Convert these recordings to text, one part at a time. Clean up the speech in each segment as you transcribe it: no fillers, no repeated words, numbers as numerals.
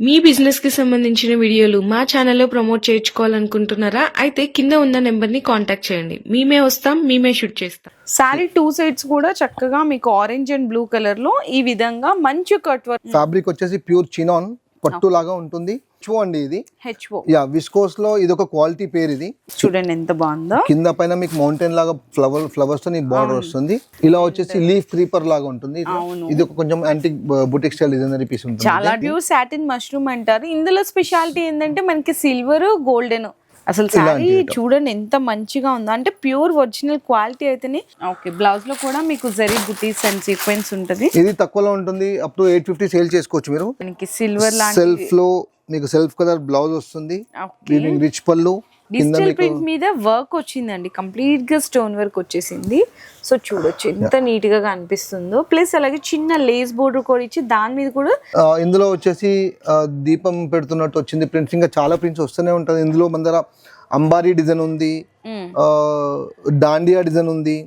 మీ business కి సంబంధించిన వీడియోలు మా ఛానల్లో ప్రమోట్ చేయించుకోవాలనుకుంటున్నారా? అయితే కింద ఉన్న నెంబర్ ని కాంటాక్ట్ చేయండి. మేమే వస్తాం, మేమే షూట్ చేస్తాం. శారీ 2 సైడ్స్ కూడా చక్కగా మీకు ఆరెంజ్ అండ్ బ్లూ కలర్ లో ఈ విధంగా మంచి కట్ వర్క్. ఫ్యాబ్రిక్ వచ్చేసి ప్యూర్ చినాన్ పట్టు లాగా ఉంటుంది. చూడండి ఇది హెచ్ఓ యా విస్కోస్ లో ఇది ఒక క్వాలిటీ పేరు. ఇది చూడండి ఎంత బాగుందో. కింద పైన మీకు మౌంటైన్ లాగా ఫ్లవర్స్ తో బార్డర్ వస్తుంది. ఇలా వచ్చేసి లీఫ్ క్రీపర్ లాగా ఉంటుంది. ఇది ఒక కొంచెం యాంటిక్ బుటిక్ స్టైల్ డిజైనరీ పీస్ ఉంటుంది. చాలా ప్యూర్ సాటిన్ మష్రూమ్ అంటారు. ఇందులో స్పెషాలిటీ ఏంటంటే మనకి సిల్వర్ గోల్డెన్. అసలు సారీ చూడండి ఎంత మంచిగా ఉందో, అంటే ప్యూర్ ఒరిజినల్ క్వాలిటీ అయితేనే. ఓకే, బ్లౌజ్ లో కూడా మీకు జరీ బుటీస్ అండ్ సీక్వెన్స్ ఉంటది. ఇది తక్కువలో ఉంటుంది, అప్ టు 850 సేల్ చేసుకోవచ్చు మీరు. మనకి సిల్వర్ లాంటి సెల్ఫ్ లో మీకు సెల్ఫ్ కలర్ బ్లౌజ్ వస్తుంది. రిచ్ పళ్ళు, డిజిటల్ ప్రింట్ మీద వర్క్ వచ్చిందండి, కంప్లీట్ గా స్టోన్ వర్క్ వచ్చేసింది. సో చూడొచ్చు ఎంత నీట్ గా కనిపిస్తుందో. ప్లస్ అలాగే చిన్న లేస్ బోర్డర్ కూడా ఇచ్చి దాని మీద కూడా ఇందులో వచ్చేసి దీపం పెడుతున్నట్టు వచ్చింది ప్రింట్స్. ఇంకా చాలా ప్రింట్స్ వస్తూనే ఉంటుంది. ఇందులో మన దగ్గర అంబారీ డిజైన్ ఉంది, దాండియా డిజైన్ ఉంది.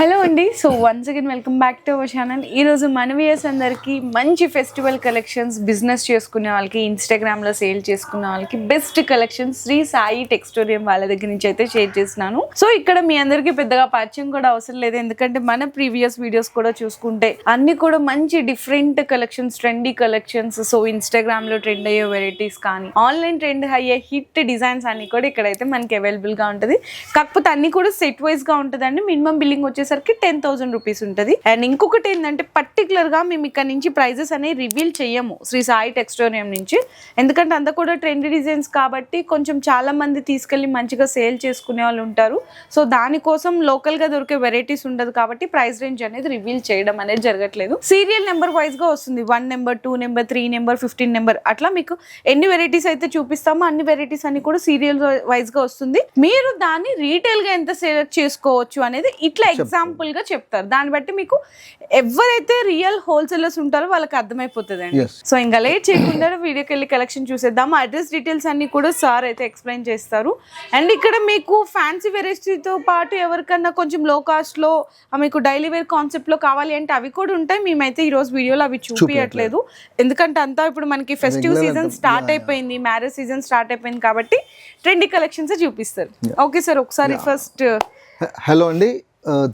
హలో అండి, so once again welcome back to our channel. ఈరోజు మన వ్యూయర్స్ అందరికీ మంచి ఫెస్టివల్ కలెక్షన్స్, బిజినెస్ చేసుకునే వాళ్ళకి, ఇన్స్టాగ్రామ్లో సేల్ చేసుకునే వాళ్ళకి బెస్ట్ కలెక్షన్స్ శ్రీ సాయి టెక్స్టోరియం వాళ్ళ దగ్గర నుంచి అయితే షేర్ చేస్తున్నాను. సో ఇక్కడ మీ అందరికీ పెద్దగా పరిచయం కూడా అవసరం లేదు, ఎందుకంటే మన ప్రీవియస్ వీడియోస్ కూడా చూసుకుంటే అన్ని కూడా మంచి different collections, trendy collections. So ఇన్స్టాగ్రామ్లో ట్రెండ్ అయ్యే వెరైటీస్ కానీ ఆన్లైన్ ట్రెండ్ అయ్యే హిట్ డిజైన్స్ అన్ని కూడా ఇక్కడైతే మనకి అవైలబుల్గా ఉంటుంది. కాకపోతే అన్ని కూడా సెట్ వైజ్గా ఉంటుందండి. మినిమం బిల్లింగ్ వచ్చేసరికి 10,000 రూపీస్ ఉంటుంది. అండ్ ఇంకొకటి ఏంటంటే పర్టికులర్ గా మేము ఇక్కడ నుంచి ప్రైజెస్ అనేవి రివీల్ చేయము శ్రీ సాయి టెక్స్టోరియం నుంచి, ఎందుకంటే అంతా కూడా ట్రెండీ డిజైన్స్ కాబట్టి కొంచెం చాలా మంది తీసుకెళ్లి మంచిగా సేల్ చేసుకునే వాళ్ళు ఉంటారు. సో దానికోసం లోకల్ గా దొరికే వెరైటీస్ ఉండదు కాబట్టి ప్రైస్ రేంజ్ అనేది రివీల్ చేయడం అనేది జరగట్లేదు. సీరియల్ నెంబర్ వైజ్ గా వస్తుంది, 1 నెంబర్ 2 నెంబర్ 3 నెంబర్ 15 నెంబర్ అట్లా మీకు ఎన్ని వెరైటీస్ అయితే చూపిస్తామో అన్ని వెరైటీస్ అన్ని కూడా సీరియల్ వైజ్ గా వస్తుంది. మీరు దాన్ని రీటైల్ గా ఎంత సెలెక్ట్ చేసుకోవచ్చు అనేది ఇట్లా ఎగ్జాంపుల్ గా చెప్తారు. దాన్ని బట్టి మీకు ఎవరైతే రియల్ హోల్సేలర్స్ ఉంటారో వాళ్ళకి అర్థమైపోతుందండి. సో ఇంకా లేట్ చేయకుండా వీడియోకి వెళ్ళి కలెక్షన్ చూసేద్దాం. అడ్రస్ డీటెయిల్స్ అన్ని కూడా సార్ అయితే ఎక్స్ప్లెయిన్ చేస్తారు. అండ్ ఇక్కడ మీకు ఫ్యాన్సీ వెరైటీతో పాటు ఎవరికన్నా కొంచెం లో కాస్ట్ లో మీకు డైలీ వేర్ కాన్సెప్ట్ లో కావాలి అంటే అవి కూడా ఉంటాయి. మేమైతే ఈ రోజు వీడియోలో అవి చూపించట్లేదు, ఎందుకంటే అంతా ఇప్పుడు మనకి ఫెస్టివ్ సీజన్ స్టార్ట్ అయిపోయింది, మ్యారేజ్ సీజన్ స్టార్ట్ అయిపోయింది కాబట్టి ట్రెండీ కలెక్షన్స్ చూపిస్తారు. ఓకే సార్, ఒకసారి ఫస్ట్ హలో అండి,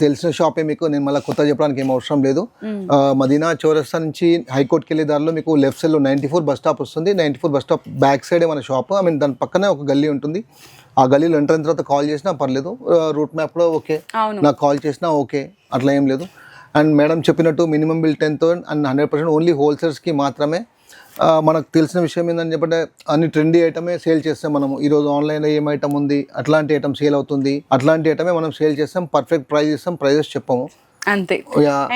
తెలిసిన షాపే మీకు, నేను మళ్ళీ కొత్త చెప్పడానికి ఏం అవసరం లేదు. మదీనా చౌరస్తా నుంచి హైకోర్టుకి వెళ్ళే దారిలో మీకు లెఫ్ట్ సైడ్లో 94 బస్ స్టాప్ వస్తుంది. 94 బస్ స్టాప్ బ్యాక్ సైడే మన షాప్. ఐ మీన్ దాని పక్కనే ఒక గల్లీ ఉంటుంది. ఆ గల్లీలో ఎంటర్ అయిన తర్వాత కాల్ చేసినా పర్లేదు, రూట్ మ్యాప్ కూడా ఓకే, నాకు కాల్ చేసినా ఓకే, అట్లా ఏం లేదు. అండ్ మేడం చెప్పినట్టు మినిమం బిల్ 10,000 అండ్ 100% ఓన్లీ హోల్సేల్స్కి మాత్రమే. మనకు తెలిసిన విషయం ఏంటని చెప్పంటే అన్ని ట్రెండీ ఐటమే సేల్ చేస్తాం మనము. ఈరోజు ఆన్లైన్లో ఏం ఐటమ్ ఉంది, అట్లాంటి ఐటమ్ సేల్ అవుతుంది, అట్లాంటి ఐటమే మనం సేల్ చేస్తాం. పర్ఫెక్ట్ ప్రైస్ ఇస్తాం, ప్రైజెస్ చెప్పము అంతే.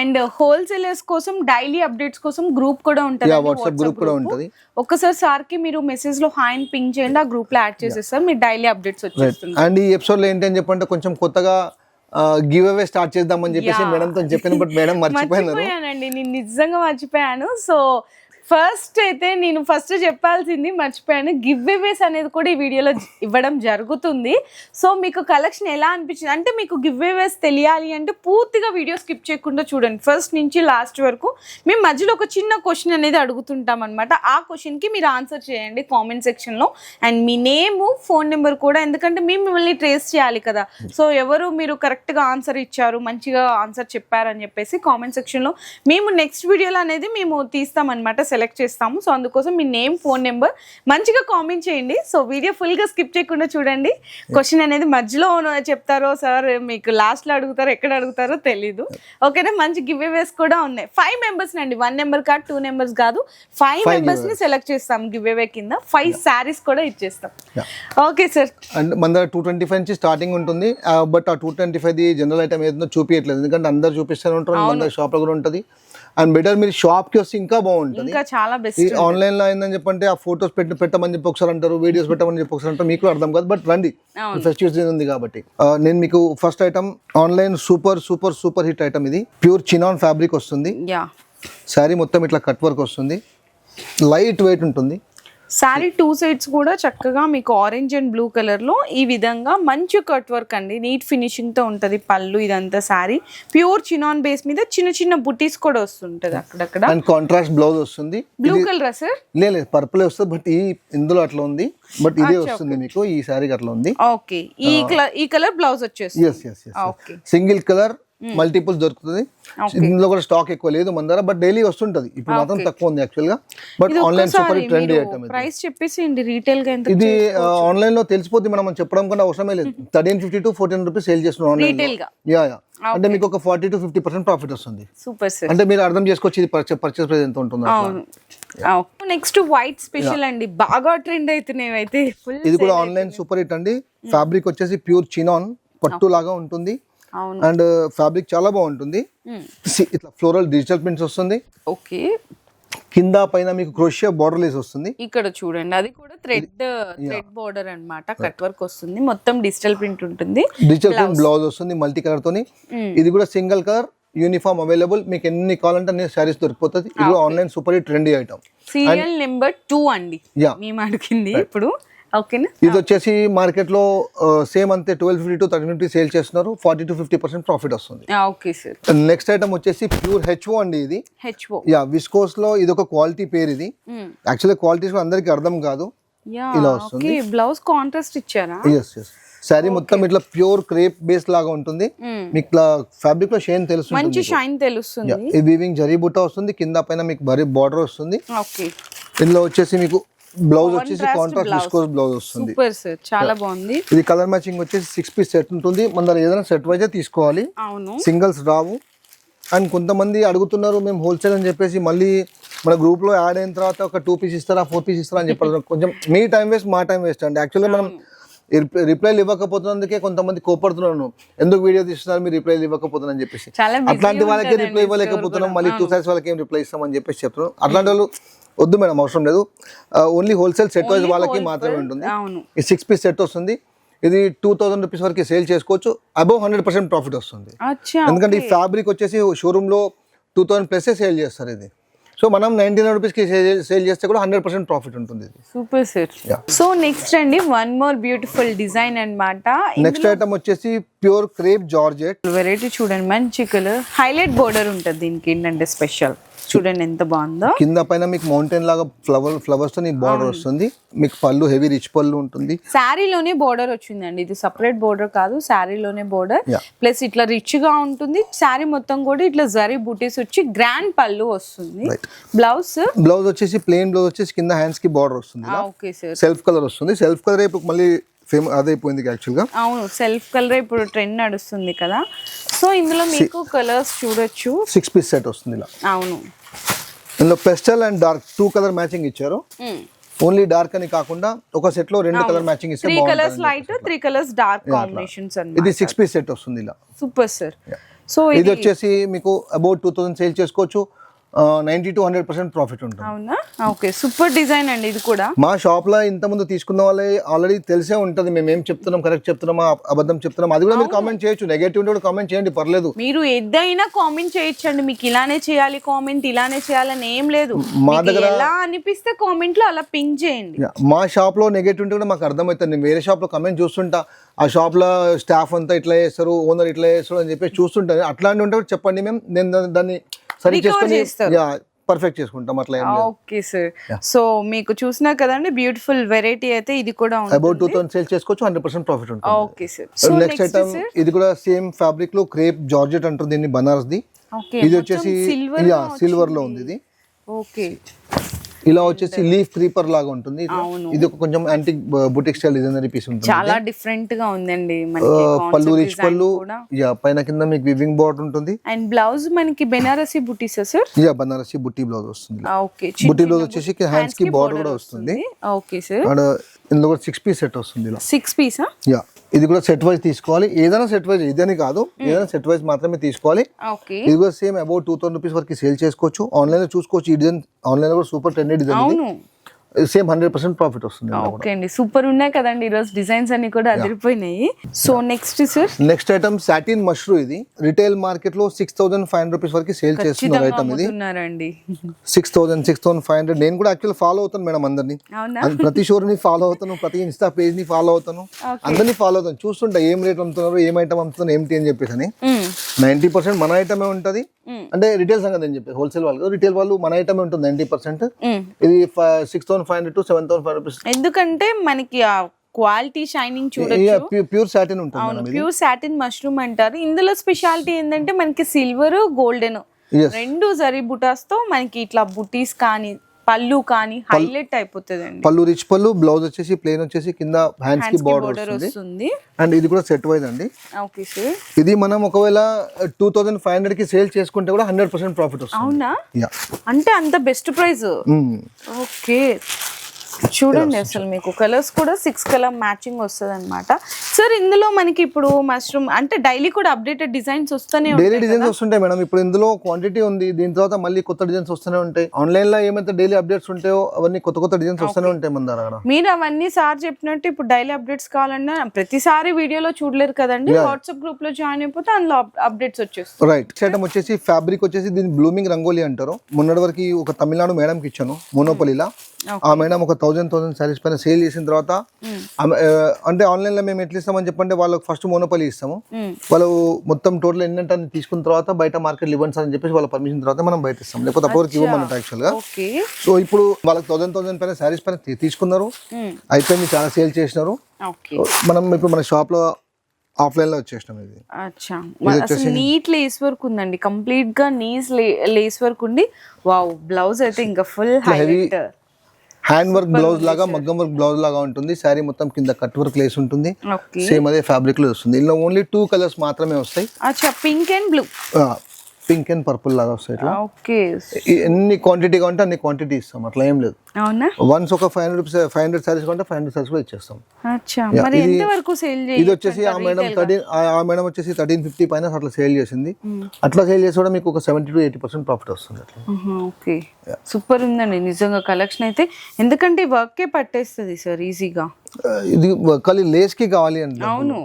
అండ్ హోల్సేలర్స్ కోసం డైలీ అప్డేట్స్ కోసం గ్రూప్ కూడా ఉంటుంది, వాట్సాప్ గ్రూప్ కూడా ఉంటుంది. ఒక్కసారి సార్ కి మీరు మెసేజ్ లో హాయ్ పింక్ చేయండి, ఆ గ్రూప్ లో యాడ్ చేసేస్తారు, మీరు డైలీ అప్డేట్స్ వచ్చేస్తుంది. అండ్ ఈ ఎపిసోడ్ లో ఏంటి అని చెప్పంటే కొంచెం కొత్తగా గివ్ అవే స్టార్ట్ చేద్దామని చెప్పేసి మేడంతో చెప్పాను, బట్ మేడం మర్చిపోయానండి, నేను నిజంగా మర్చిపోయాను. సో ఫస్ట్ అయితే నేను చెప్పాల్సింది మర్చిపోయాను, గివ్ అవేస్ అనేది కూడా ఈ వీడియోలో ఇవ్వడం జరుగుతుంది. సో మీకు కలెక్షన్ ఎలా అనిపించింది అంటే, మీకు గివ్ అవేస్ తెలియాలి అంటే పూర్తిగా వీడియో స్కిప్ చేయకుండా చూడండి ఫస్ట్ నుంచి లాస్ట్ వరకు. మేము మధ్యలో ఒక చిన్న క్వశ్చన్ అనేది అడుగుతుంటాం అనమాట, ఆ క్వశ్చన్కి మీరు ఆన్సర్ చేయండి కామెంట్ సెక్షన్లో. And me name, phone number కూడా, ఎందుకంటే మేము మిమ్మల్ని ట్రేస్ చేయాలి కదా. సో ఎవరు మీరు కరెక్ట్గా ఆన్సర్ ఇచ్చారు, మంచిగా ఆన్సర్ చెప్పారని చెప్పేసి కామెంట్ సెక్షన్లో మేము నెక్స్ట్ వీడియోలో అనేది మేము తీస్తామన్నమాట, సెలెక్ట్ చేస్తాము. సో అందుకోసం మీ నేమ్, ఫోన్ నెంబర్ మంచిగా కామెంట్ చేయండి. సో వీడియో ఫుల్గా స్కిప్ చేయకుండా చూడండి. క్వశ్చన్ అనేది మధ్యలో చెప్తారో సార్, మీకు లాస్ట్లో అడుగుతారో ఎక్కడ అడుగుతారో తెలీదు. ఓకేనా, మంచి గివ్ అవేస్ కూడా ఉన్నాయి. 5 మెంబర్స్ అండి, 1 నెంబర్ కాదు, 2 నెంబర్స్ కాదు, 5 మెంబర్స్ ని సెలెక్ట్ చేస్తాం గివ్ అవే కింద. 5 శారీస్ కూడా ఇచ్చేస్తాం. ఓకే సార్, అండ్ మన దగ్గర 225 నుంచి స్టార్టింగ్ ఉంటుంది. బట్ ఆ 225 జనరల్ ఐటమ్ ఏదో చూపించట్లేదు, ఎందుకంటే అందరు చూపిస్తూనే ఉంటారు, మన దగ్గర షాప్ లో కూడా ఉంటుంది. అండ్ బెటర్ మీరు షాప్ కి వస్తే ఇంకా బాగుంటుంది. చాలా బెస్ట్. ఆన్లైన్ లో అయిందని చెప్పంటే ఆ ఫోటోస్ పెట్టమని చెప్పి ఒకసారి అంటారు, వీడియోస్ పెట్టమని చెప్పి ఒకసారి అంటారు, మీకు అర్థం కాదు. బట్ రండి, ఫెస్టివల్ సీజన్ ఉంది కాబట్టి. నేను మీకు first item online super super super hit item, ఇది ప్యూర్ చినాన్ ఫ్యాబ్రిక్ వస్తుంది. శారీ మొత్తం ఇట్లా కట్ వర్క్ వస్తుంది, లైట్ వెయిట్ ఉంటుంది. శారీ 2 సైడ్స్ కూడా చక్కగా మీకు ఆరెంజ్ అండ్ బ్లూ కలర్ లో ఈ విధంగా మంచి కట్ వర్క్ అండి, నీట్ ఫినిషింగ్ తో ఉంటది పళ్ళు. ఇదంతా శారీ ప్యూర్ చినాన్ బేస్ మీద చిన్న చిన్న బుటీస్ కూడా వస్తుంటది అక్కడక్కడ. అండ్ కాంట్రాస్ట్ బ్లౌజ్ వస్తుంది. Blue colour sir? లేదు పర్పుల్ వస్తుంది, బట్ ఇందులో అట్లా ఉంది, బట్ ఇదే వస్తుంది మీకు ఈ శారీకి అట్లా ఉంది. ఓకే, ఈ కలర్ బ్లౌజ్ వచ్చేస్తుంది. ఓకే, సింగిల్ కలర్ మల్టిపుల్స్ దొరుకుతుంది. ఇందులో కూడా స్టాక్ ఎక్కువ లేదు మన దగ్గర, బట్ డైలీ వస్తుంటది. ఇప్పుడు మాత్రం తక్కువ ఉంది యాక్చువల్ గా, but online super trendy item. Price చెప్పేసి రీటైల్ గా ఎంత? ఇది ఆన్లైన్ లో తెలిసిపోతుంది, మనం చెప్పడం కన్నా అవసరమే లేదు. 1350 to 14 రూపీస్ సేల్ చేస్తున్నాం ఆన్లైన్ లో. యా అంటే మీకు ఒక 40 to 50% ప్రాఫిట్ వస్తుంది. Super sir. అంటే మీరు అర్థం చేసుకోవచ్చు ఇది పర్చేస్ ప్రైస్ ఎంత ఉంటుంది. నెక్స్ట్ వైట్ స్పెషల్ అండి, బాగా ట్రెండ్ అవుతున్నాయి అయితే. ఇది కూడా ఆన్లైన్ సూపర్ హిట్ అండి. ఫ్యాబ్రిక్ వచ్చేసి ప్యూర్ చినాన్ పట్టు లాగా ఉంటుంది. అండ్ ఫ్యాబ్రిక్ చాలా బాగుంటుంది. ఇట్లా ఫ్లోరల్ డిజిటల్ ప్రింట్స్ వస్తుంది. ఓకే, కింద పైన మీకు క్రోషియా బార్డర్ లేస్ వస్తుంది. ఇక్కడ చూడండి, అది కూడా థ్రెడ్ బార్డర్ అన్నమాట. కట్ వర్క్ వస్తుంది, మొత్తం డిజిటల్ ప్రింట్ ఉంటుంది. డిజిటల్ ప్రింట్ బ్లౌజ్ వస్తుంది మల్టీ కలర్ తోని. ఇది కూడా సింగిల్ కలర్ యూనిఫామ్ అవైలబుల్, మీకు ఎన్ని కావాలంటే అన్ని సారీస్ దొరికిపోతుంది. ఇది కూడా online super hit trendy item. Serial number 2 అండి మేము అడిగింది ఇప్పుడు. ఓకేనా, ఇది వచ్చేసి మార్కెట్ లో సేమ్ అంతే 1250 to 1350 సేల్ చేస్తున్నారు. 40 to 50% ప్రాఫిట్ వస్తుంది. Okay sir. నెక్స్ట్ ఐటమ్ వచ్చేసి ప్యూర్ హెచ్ఓ అండి. ఇది హెచ్ఓ, యా విస్కోస్ లో ఇది ఒక క్వాలిటీ పేరు. ఇది యాక్చువల్లీ క్వాలిటీస్ అందరికి అర్థం కాదు. ఇలా వస్తుంది. బ్లౌజ్ కాంట్రాస్ట్ ఇచ్చారా? Yes yes. శారీ మొత్తం ఇట్లా ప్యూర్ క్రేప్ బేస్ లాగా ఉంటుంది. మీకు ఇట్లా ఫ్యాబ్రిక్ లో షైన్ తెలుస్తుంది, మంచి షైన్ తెలుస్తుంది. ఈ వీవింగ్ జరీ బుట్ట వస్తుంది, కింద పైన మీకు బరీ బార్డర్ వస్తుంది. ఓకే, ఇందులో వచ్చేసి మీకు బ్లౌజ్ వచ్చేసి కాంట్రాస్ట్ విస్కోస్ బ్లౌజ్ వస్తుంది. సూపర్ సార్, చాలా బాగుంది. ఇది కలర్ మ్యాచింగ్ వచ్చేసి 6 పీస్ సెట్ ఉంటుంది. మన దగ్గర ఏదైనా సెట్ వైజ్ తీసుకోవాలి, అవును, సింగిల్స్ రావు. అండ్ కొంతమంది అడుగుతున్నారు మేము హోల్సేల్ అని చెప్పేసి, మళ్ళీ మన గ్రూప్ లో యాడ్ అయిన తర్వాత ఒక 2 పీస్ ఇస్తారా 4 పీస్ ఇస్తారా అని చెప్పారు. కొంచెం మీ టైం వేస్ట్ మా టైం వేస్ట్ అండి. యాక్చువల్గా మనం రిప్లైలు ఇవ్వకపోతున్నందుకే కొంతమంది కోపడుతున్నాను, ఎందుకు వీడియో తీస్తున్నారు మీరు రిప్లైలు ఇవ్వకపోతున్నా అని చెప్పేసి. అట్లాంటి వాళ్ళకి రిప్లై ఇవ్వలేకపోతున్నాం, మళ్ళీ 2 sides వాళ్ళకి ఏం రిప్లై ఇస్తామని చెప్పేసి చెప్తున్నాం. అట్లాంటి వాళ్ళు వద్దు మేడం, అవసరం లేదు. ఓన్లీ హోల్సేల్ సెట్ వైజ్ వాళ్ళకి మాత్రమే ఉంటుంది. ఈ 6 పీస్ సెట్ వస్తుంది. ఇది 2000 రూపీస్ వరకు సేల్ చేసుకోవచ్చు. అబౌవ్ 100% ప్రాఫిట్ వస్తుంది. ఎందుకంటే ఈ ఫ్యాబ్రిక్ వచ్చేసి షోరూమ్ లో 2000 ప్లస్ సేల్ చేస్తారు ఇది. సో మనం 99 రూపీస్ కి సేల్ చేస్తే కూడా 100% ప్రాఫిట్ ఉంటుంది. Super sir. సో నెక్స్ట్ అండి వన్ మోర్ బ్యూటిఫుల్ డిజైన్ అన్నమాట. నెక్స్ట్ ఐటమ్ వచ్చేసి ప్యూర్ క్రేప్ జార్జెట్ వెరైటీ. చూడండి, మంచి కలర్, హైలైట్ బోర్డర్ ఉంటుంది దీనికి. ఏంటంటే స్పెషల్ చూడండి ఎంత బాగుందో. కింద పైన మీకు మౌంటైన్ లాగా ఫ్లవర్స్ తో బార్డర్ వస్తుంది. మీకు పళ్ళు హెవీ రిచ్ పళ్ళు ఉంటుంది. శారీలోనే బోర్డర్ వచ్చిందండి, ఇది సపరేట్ బోర్డర్ కాదు, శారీలోనే బోర్డర్. ప్లస్ ఇట్లా రిచ్ గా ఉంటుంది. శారీ మొత్తం కూడా ఇట్లా జరీ బూటీస్ వచ్చి గ్రాండ్ పళ్ళు వస్తుంది. బ్లౌజ్ వచ్చేసి ప్లెయిన్ బ్లౌజ్ వచ్చేసి కింద హ్యాండ్స్ కి బార్డర్ వస్తుంది. Okay sir. సెల్ఫ్ కలర్ వస్తుంది. సెల్ఫ్ కలర్ ఇప్పుడు మళ్ళీ అదైపోయింది యాక్చువల్ గా. అవును, సెల్ఫ్ కలర్ ఇప్పుడు ట్రెండ్ నడుస్తుంది కదా. సో ఇందులో మీకు కలర్స్ చూడొచ్చు. 6 పీస్ సెట్ వస్తుంది ఇలా. అవును, ఇందులో pastel and dark 2 colour matching ఇచ్చారు. ఓన్లీ డార్క్ అని కాకుండా ఒక సెట్ లో 2 కలర్ మ్యాచింగ్ ఇస్తే 3 colours light, 3 colours dark combinations అన్నమాట. ఇది 6 పీస్ సెట్ వస్తుంది ఇలా. Super sir. సో ఇది వచ్చేసి మీకు అబౌట్ 2000 సేల్ చేసుకోవచ్చు. 90 to 100% ప్రాఫిట్ ఉంటుంది. అవునా? ఓకే, సూపర్ డిజైన్ అండి ఇది కూడా. మా షాప్ లో ఇంత ముందు తీసుకున్న వాళ్ళే ఆల్రెడీ తెలిసే ఉంటది మేము ఏం చెప్తున్నాం, కరెక్ట్ చెప్తున్నామా అబద్ధం చెప్తున్నాం. అది కూడా మీరు కామెంట్ చేయొచ్చు, నెగటివ్ కూడా కామెంట్ చేయండి, పర్లేదు. మీరు ఏదైనా కామెంట్ చేయొచ్చండి. మీకు ఇలానే చేయాలి కామెంట్, ఇలానే చేయాలని ఏం లేదు. మా దగ్గర ఎలా అనిపిస్తే కామెంట్ లో అలా పింక్ చేయండి. మా షాప్ లో నెగటివ్ ఉంటే కూడా మాకు అర్థమవుతుంది. నేను వేరే షాప్ లో కామెంట్ చూస్తుంటా, ఆ షాప్ లో స్టాఫ్ అంతా ఇట్లా చేస్తారు, ఓనర్ ఇట్లా చేస్తారు అని చెప్పి చూస్తుంటాను. అట్లాంటి ఉంటే చెప్పండి, మేము నేను దాన్ని సరి చేసుకొని పర్ఫెక్ట్ చేసుకుంటాం. అట్లా ఓకే సార్. సో మీకు చూసినా కదండి బ్యూటిఫుల్ వెరైటీ అయితే ఇది కూడా ఉంది. అబౌట్ 2000 సేల్ చేసుకోవచ్చు, 100% ప్రాఫిట్ ఉంటుంది. Okay sir. నెక్స్ట్ ఐటమ్ ఇది కూడా సేమ్ ఫ్యాబ్రిక్ లో క్రేప్ జార్జెట్ అంటారు దీన్ని, బనారస్ ది. ఇది వచ్చేసి సిల్వర్ లో ఉంది ఇది. ఓకే, ఇలా వచ్చేసి లీఫ్ క్రీపర్ లాగా ఉంటుంది. ఇది ఒక కొంచెం యాంటిక్ బుటిక్ స్టైల్ డిజైనరీ పీస్ ఉంటుంది. చాలా డిఫరెంట్ గా ఉందండి. పళ్ళు రిచ్ పళ్ళు, పైన కింద మీకు వివింగ్ బార్డర్ ఉంటుంది. అండ్ బ్లౌజ్ మనకి బెనారసి బుటీస్ సార్. బనారసి బుట్టి బ్లౌజ్ వస్తుంది. ఓకే, బుట్టి బ్లౌజ్ వచ్చేసి హ్యాండ్స్ కి బార్డర్ కూడా వస్తుంది. Okay sir. అండ్ ఇందులో కూడా 6 పీస్ సెట్ వస్తుంది ఇలా. 6 పీసా? యా, ఇది కూడా సెట్ వైజ్ తీసుకోవాలి. ఏదైనా సెట్ వైజ్, ఇదని కాదు, ఏదైనా సెట్ వైజ్ మాత్రమే తీసుకోవాలి. ఇది కూడా సేమ్ అబౌట్ 2000 రూపీస్ వరకు సేల్ చేసుకోవచ్చు. ఆన్లైన్ లో చూసుకోవచ్చు. ఈ డిజైన్ ఆన్లైన్ లో కూడా super trendy design. Same 100% profit వస్తుంది. ఓకే అండి, సూపర్ ఉన్నాయి కదండి ఈరోజు డిజైన్స్ అన్ని కూడా అదిరిపోయినాయి. So next sir, next item satin mashru. ఇది రిటైల్ మార్కెట్ లో 6,500 రూపీస్ వరకు సేల్ చేస్తున్నారు ఐటమ్. ఇది అమ్ముతున్నారండి. 6,500. నేను కూడా యాక్చువల్ ఫాలో అవుతాను మేడం అందరినీ. అవునా? ప్రతి షోర్ ని ఫాలో అవుతాను, ప్రతి ఇన్స్టా పేజ్ ని ఫాలో అవుతాను, అందరినీ ఫాలో అవుతాను. చూస్తుంటా ఏం రేట్ అమ్ముతున్నారు, ఏం ఐటమ్ అమ్ముతున్నారు, ఏమిటి అని చెప్పేసి అని. 90% మన ఐటమే ఉంటది. అంటే రిటైల్ సంగతి అని చెప్పి హోల్సేల్ వాళ్ళు, రిటైల్ వాళ్ళు మన ఐటమే ఉంటుంది 90%. ఇది 6,500 to 7,500 రూపీస్. ఎందుకంటే మనకి ఆ క్వాలిటీ షైనింగ్ చూడొచ్చు. ప్యూర్ సాటిన్ ఉంటుంది. అవును, ప్యూర్ సాటిన్ మష్రూమ్ అంటారు. ఇందులో స్పెషాలిటీ ఏంటంటే మనకి సిల్వర్, గోల్డెన్ రెండు జరీ బుటాస్ తో మనకి ఇట్లా బుటీస్ కానీ పళ్ళు కానీ హైలైట్ అయిపోతుంది అండి. పళ్ళు రిచ్ పళ్ళు, బ్లౌజ్ వచ్చేసి ప్లెయిన్ వచ్చేసి కింద హ్యాండ్స్ కి బోర్డర్ వస్తుంది. అండ్ ఇది కూడా సెట్ వైజ్ అండి. ఓకే సార్, ఇది మనం ఒకవేళ 2,500 కి సేల్ చేసుకుంటే కూడా 100% ప్రాఫిట్ వస్తుంది. అవునా? అంటే అంత బెస్ట్ ప్రైస్. ఓకే, చూడండి అసలు మీకు కలర్స్ కూడా 6 కలర్ మ్యాచింగ్ వస్తుంది అనమాట. సార్ ఇందులో మనకి ఇప్పుడు మష్రూమ్ అంటే డైలీ కూడా అప్డేటెడ్ డిజైన్స్ వస్తూనే డైలీ డిజైన్స్ వస్తుంటాయి మేడం. ఇప్పుడు ఇందులో క్వాంటిటీ ఉంది, దీని తర్వాత మళ్ళీ కొత్త డిజైన్స్ వస్తూనే ఉంటాయి. ఆన్లైన్ లో ఏమైతే డైలీ అప్డేట్స్ ఉంటాయో అవన్నీ కొత్త డిజైన్స్ వస్తూనే ఉంటాయి మన దగ్గర. మీరు అవన్నీ సార్ చెప్పినట్టు ఇప్పుడు డైలీ అప్డేట్స్ కావాలన్నా ప్రతిసారి వీడియోలో చూడలేరు కదండి. వాట్సాప్ గ్రూప్ లో జాయిన్ అయిపోతే అందులో అప్డేట్స్ వచ్చేస్తాయి. రైట్. ఐటమ్ వచ్చేసి ఫ్యాబ్రిక్ వచ్చేసి దీన్ని బ్లూమింగ్ రంగోలీ అంటారు. మొన్నటి వరకు ఒక తమిళనాడు మేడం కి ఇచ్చాను మోనోపల్లిలా. ఆ మేడం ఒక 1,000 సారీస్ పైన సేల్ చేసిన తర్వాత అంటే ఆన్లైన్ లో మేము ఎట్లా ఇస్తామని చెప్పంటే వాళ్ళకి ఫస్ట్ మోనోపల్లి ఇస్తాము. వాళ్ళు మొత్తం టోటల్ ఏంటంటే తీసుకున్న తర్వాత బయట మార్కెట్ ఇవ్వండి సార్ అని చెప్పేసి వాళ్ళ పర్మిషన్ తర్వాత మనం బయట ఇస్తాం, లేకపోతే అప్పటికి ఇవ్వమన్నట్టు యాక్చువల్ గా. సో ఇప్పుడు వాళ్ళకి 1,000 పైన సారీస్ పైన తీసుకున్నారు, అయిపోయింది, చాలా సేల్ చేసినారు. మనం ఇప్పుడు మన షాప్ లో ఆఫ్లైన్ లో వచ్చేసినాం. ఇది అసలు నీట్ లేస్ వర్క్ ఉందండి, కంప్లీట్ గా నీస్ లేస్ వర్క్ ఉంది. వావ్, బ్లౌజ్ అయితే ఇంకా full highlight hand work blouse లాగా, మగ్గం వర్క్ బ్లౌజ్ లాగా ఉంటుంది. శారీ మొత్తం కింద కట్ వర్క్ లేస్ ఉంటుంది. సేమ్ అదే ఫ్యాబ్రిక్ లో వస్తుంది. ఇందులో ఓన్లీ 2 కలర్స్ మాత్రమే వస్తాయి. Pink and blue, pink and purple లాగా వస్తాయి. ఓకే, ఎన్ని క్వాంటిటీ కావాలంటే అన్ని క్వాంటిటీ ఇస్తాం, అట్లా ఏం లేదు. అవునా? వన్స్ ఒక 500 సారీస్ కొంటే 500 సారీస్ కూడా ఇచ్చేస్తాం. ఇది వచ్చేసి ఆ మేడం వచ్చేసి 1350 పైన అట్లా సేల్ చేసింది. అట్లా సేల్ చేసి కూడా మీకు ఒక 70 to 80% ప్రాఫిట్ వస్తుంది. ఓకే, సూపర్ ఉందండి నిజంగా కలెక్షన్ అయితే. ఎందుకంటే వర్కే పట్టేస్తుంది సార్ ఈజీగా. ఇది ఖాళీ లేస్ కి కావాలి అంటే. అవును,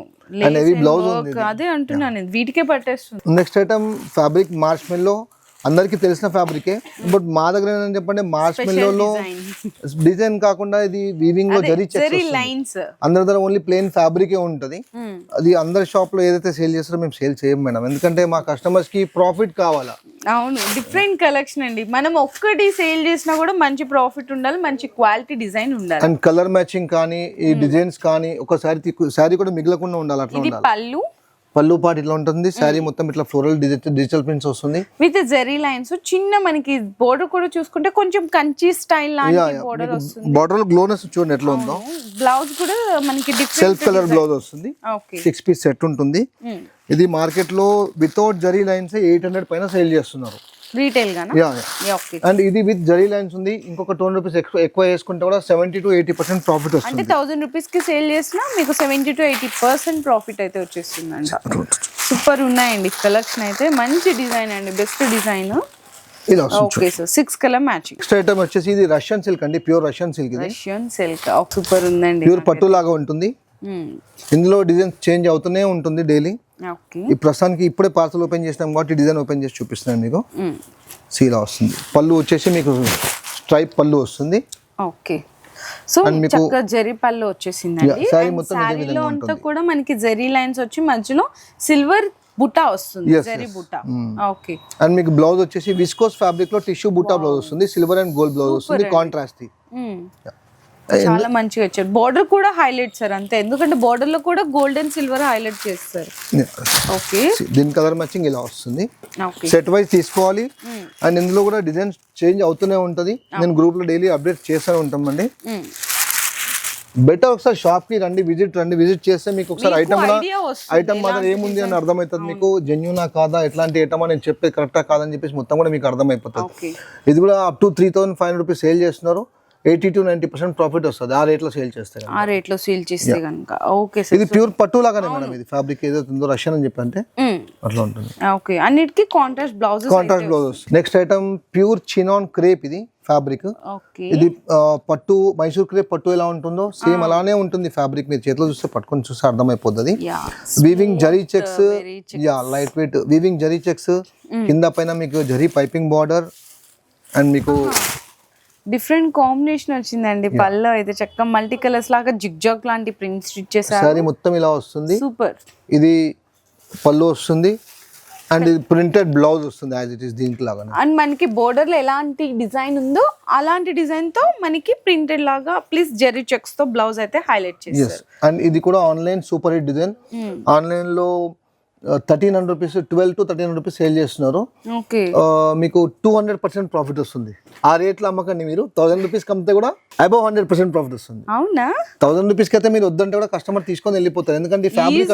బ్లౌజ్ అదే అంటున్నాను, వీటికే పట్టేస్తుంది. నెక్స్ట్ ఐటమ్ ఫ్యాబ్రిక్ మార్ష్ మెల్లో. అందరికి తెలిసిన ఫ్యాబ్రికే, బట్ మా దగ్గర ఏంటంటే చెప్పండి మార్ష్ మెల్లో డిజైన్ కాకుండా ఇది వీవింగ్ లో జరీ లైన్స్. అందరి దగ్గర ఓన్లీ ప్లెయిన్ ఫ్యాబ్రికే ఉంటది. అది అందరి షాప్ లో ఏదైతే సేల్ చేస్తారో మేము సేల్ చేయం మేడం, ఎందుకంటే మా కస్టమర్స్ కి ప్రాఫిట్ కావాలా. అవును, డిఫరెంట్ కలెక్షన్ అండి. మనం ఒక్కటి సేల్ చేసినా కూడా మంచి ప్రాఫిట్ ఉండాలి, మంచి క్వాలిటీ డిజైన్ ఉండాలి. అండ్ కలర్ మ్యాచింగ్ కానీ ఈ డిజైన్స్ కానీ ఒకసారి శారీ కూడా మిగలకుండా ఉండాలి, అట్లా ఉండాలి. పళ్ళు పాటు ఇట్లా ఉంటుంది, శారీ మొత్తం ఇట్లా ఫ్లోరల్ డిజిటల్ ప్రింట్స్ వస్తుంది విత్ జెరీ లైన్స్. చిన్న మనకి బోర్డర్ కూడా చూసుకుంటే కొంచెం కంచి స్టైల్ లాంటి బోర్డర్ వస్తుంది. బోర్డర్ లో గ్లోనెస్ చూడండి ఎట్లా ఉందో. బ్లౌజ్ కూడా మనకి డిఫరెంట్ సెల్ఫ్ కలర్ బ్లౌజ్ వస్తుంది. 6 పీస్ సెట్ ఉంటుంది. ఇది మార్కెట్ లో వితౌట్ జరీ లైన్స్ 800 పైన సేల్ చేస్తున్నారు రీటైల్ గానా. అండ్ ఇది విత్ జరీ లైన్స్ ఉంది. ఇంకొక 200 రూపీస్ ఎక్కువ వేసుకుంటే కూడా 70 to 80% ప్రాఫిట్ వస్తుంది. అంటే 1000 రూపీస్ కి సేల్ చేసినా మీకు 70 to 80% ప్రాఫిట్ అయితే వచ్చేస్తుందంట. సూపర్ ఉన్నాయండి కలెక్షన్ అయితే, మంచి డిజైన్ అండి, best design. Okay sir, 6 colour matching. Next item వచ్చేసి ఇది రష్యన్ సిల్క్ అండి, pure Russian silk. Russian silk super ఉందండి, ప్యూర్ పట్టు లాగా ఉంటుంది. ఇందులో డిజైన్ చేంజ్ అవుతూనే ఉంటుంది డైలీ. ఈ ప్రస్తుతానికి ఇప్పుడే పార్సల్ ఓపెన్ చేసినాం కాబట్టి డిజైన్ ఓపెన్ చేసి చూపిస్తున్నాను మీకు. సీలా వస్తుంది. పళ్ళు వచ్చేసి మీకు స్ట్రైప్ పళ్ళు వస్తుంది. ఓకే, సో చక్కగా జరీ పళ్ళు వచ్చేసిందండి. సారీలో అంతా కూడా మనకి జరీ లైన్స్ వచ్చి మధ్యలో సిల్వర్ బుట్టా వస్తుంది, జరీ బుట్టా. ఓకే, అండ్ మీకు బ్లౌజ్ వచ్చేసి విస్కోస్ ఫ్యాబ్రిక్ లో టిష్యూ బుట్టా బ్లౌజ్ వస్తుంది. సిల్వర్ అండ్ గోల్డ్ బ్లౌజ్ వస్తుంది, కాంట్రాస్ట్. చాలా మంచిగా వచ్చారు. బోర్డర్ కూడా హైలైట్ సార్ అంతే, ఎందుకంటే బోర్డర్ లో కూడా గోల్డ్ అండ్ సిల్వర్ హైలైట్ చేస్తారు. ఓకే, దీని కలర్ మ్యాచింగ్ ఇలా వస్తుంది. సెట్ వైజ్ తీసుకోవాలి. అండ్ ఇందులో కూడా డిజైన్ చేంజ్ అవుతూనే ఉంటది. నేను గ్రూప్ లో డైలీ అప్డేట్ చేస్తూనే ఉంటామండి. బెటర్ ఒకసారి షాప్ కి రండి, విజిట్ చేస్తే మీకు ఒకసారి ఐటమ్ మాత్రం ఏముంది అని అర్థమవుతుంది మీకు. జెన్యూనా కాదా, ఎట్లాంటి ఐటమ్ అని చెప్పేది కరెక్టా కాదని చెప్పేసి మొత్తం కూడా మీకు అర్థమైపోతుంది. ఇది కూడా అప్ టు 3,500 రూపీస్ సేల్ చేస్తున్నారు. 80 to 90% ప్రాఫిట్ వస్తుంది ఆ రేట్ లో సేల్ చేస్తే. ఓకే, ఇది ప్యూర్ పట్టు లాగానే మేడం. ఇది ఫ్యాబ్రిక్ ఏదైతే ఉందో రష్యన్ అని చెప్పంటే అట్లా ఉంటుంది. ఓకే, అన్నిటికీ contrast blouses. Next item pure chinon crepe. ఇది ఫ్యాబ్రిక్. ఓకే. ఇది పట్టు మైసూర్ క్రేప్ పట్టు ఎలా ఉంటుందో సేమ్ అలానే ఉంటుంది ఫ్యాబ్రిక్. మీరు చేతిలో చూస్తే పట్టుకొని చూస్తే అర్థమైపోతుంది. Weaving zari checks, light weight weaving zari checks, కింద పైన మీకు జరీ పైపింగ్ బార్డర్ అండ్ మీకు డిఫరెంట్ కాంబినేషన్ వచ్చిందండి. పళ్ళు అయితే చక్కగా మల్టీ కలర్స్ లాగా జిగ్జాగ్ లాంటి ప్రింట్స్ స్టిచ్ చేశారు. సారీ మొత్తం ఇలా వస్తుంది. సూపర్. ఇది పళ్ళు వస్తుంది అండ్ ఇది ప్రింటెడ్ బ్లౌజ్ వస్తుంది యాజ్ ఇట్ ఈస్ దీనికి లాగా. అండ్ మనకి బోర్డర్ లో ఎలాంటి డిజైన్ ఉందో అలాంటి డిజైన్ తో మనకి ప్రింటెడ్ లాగా ప్లీజ్ జెరీ చెక్స్ తో బ్లౌజ్ అయితే హైలైట్ చేశారు. అండ్ ఇది కూడా online super hit design. Online లో 1300 రూపీస్, 12 to 1300 రూపీస్ సేల్ చేస్తున్నారు. మీకు 200% ప్రాఫిట్ వస్తుంది. ఆ రేట్లో అమ్మకండి. మీరు 1000 రూపీస్ కమ్మితే కూడా అబౌవ్ 100% ప్రాఫిట్ వస్తుంది. అవునా? 1000 రూపీస్ కి అయితే మీరు వద్దంటే కూడా కస్టమర్ తీసుకొని వెళ్ళిపోతారు. ఎందుకంటే ఫ్యాబ్రిక్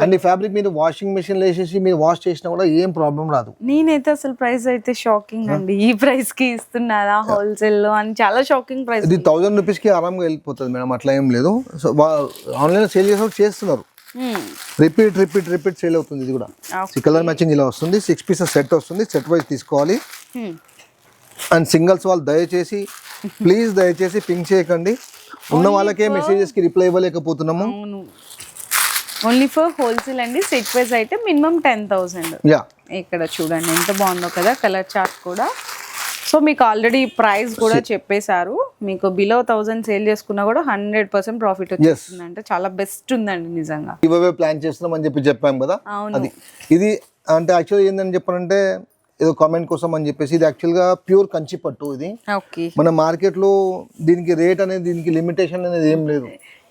అండ్ ఈ ఫ్యాబ్రిక్ మీరు వాషింగ్ మెషిన్ లో వేసేసి మీరు వాష్ చేసినా కూడా ఏం ప్రాబ్లం రాదు. నేనైతే అసలు ప్రైస్ అయితే షాకింగ్ అండి. ఈ ప్రైస్ కి ఇస్తున్నారా హోల్సేల్ లో అని చాలా షాకింగ్ ప్రైస్. ఇది 1000 రూపీస్ కి ఆరాంగా వెళ్ళిపోతుంది మేడం. అట్లా ఏం లేదు. సో ఆన్లైన్ సేల్ చేస్తున్నారు. రిపీట్ సేల్ అవుతుంది. ఇది కూడా కలర్ మ్యాచింగ్ ఇలా వస్తుంది. 6 పీసెస్ సెట్ వస్తుంది. సెట్ వైజ్ తీసుకోవాలి. అండ్ సింగిల్స్ వాళ్ళు దయచేసి ప్లీజ్ దయచేసి పింక్ చేయకండి. ఉన్న వాళ్ళకే మెసేజెస్ కి రిప్లై ఇవ్వలేకపోతున్నాము. ఓన్లీ ఫర్ హోల్సేల్ అండి. సెట్ వైజ్ అయితే మినిమం 10,000. ఇక్కడ చూడండి ఎంత బాగుందో కదా కలర్ చార్ట్ కూడా. సో మీకు ఆల్రెడీ ప్రైస్ కూడా చెప్పేశారు. మీకు బిలో 1000 సేల్ చేసుకున్నా కూడా 100% ప్రాఫిట్ వచ్చేస్తుంది. అంటే చాలా బెస్ట్ ఉందండి నిజంగా. ఇవే ప్లాన్ చేస్తున్నాం అని చెప్పాం కదా. అది ఇది అంటే యాక్చువల్లీ ఏందని చెప్పాలంటే ఏదో కామెంట్ కోసం అని చెప్పేసి ఇది యాక్చువల్గా ప్యూర్ కంచి పట్టు. ఇది మన మార్కెట్ లో దీనికి రేట్ అనేది దీనికి లిమిటేషన్ అనేది ఏం లేదు.